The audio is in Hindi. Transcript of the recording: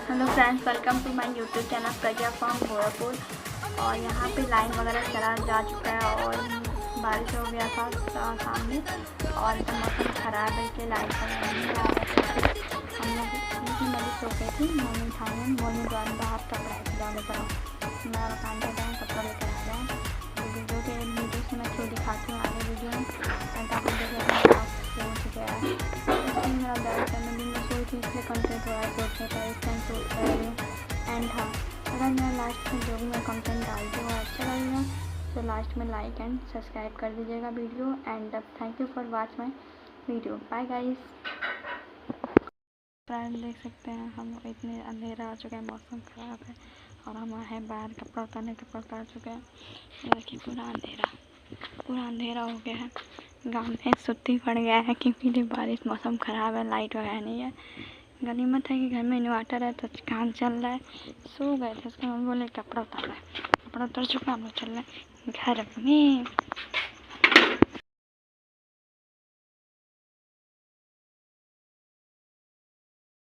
Hello friends, welcome to my YouTube channel Pragya from Gorakhpur. और यहाँ पे लाइन वगैरह चला जा चुका है और बारिश हो गया था सामने और एकदम मौसम ख़राब है कि लाइट वगैरह नहीं आ रहा है। हम लोग मरीज सो गई थी, मम्मी उठाने मम्मी द्वारा बाहर कपड़ा जाने पर मेरा मकान के जाए कपड़ा लेकर आ जाए। वीडियो से मैं थोड़ी दिखाती हूँ आगे वीडियो में पहुँच गया है। मेरा बैग है, मैं सोई थी इसलिए कंटेंट हो रहा है सोचने का इस टाइम सोच रहा है। एंड हाँ, अगर मैं लास्ट में जो भी मैं कंटेंट डालती हूँ अच्छा लगेगा तो लास्ट में लाइक एंड सब्सक्राइब कर दीजिएगा video. And thank you for watch my video. Bye guys. Friend देख सकते हैं हम इतने अंधेरा आ चुका है, मौसम ख़राब है और हम हैं बाहर कपड़ा उतार चुके हैं। देखिए पूरा अंधेरा हो गया है। गाँव में सुत्ती पड़ गया है क्योंकि बारिश मौसम ख़राब है, लाइट वगैरह नहीं है। गनीमत है कि घर में इन्वर्टर है तो काम चल रहा है। सो गए थे उसके हम बोले कपड़ा उतार चुका, हम लोग चल रहे हैं घर में।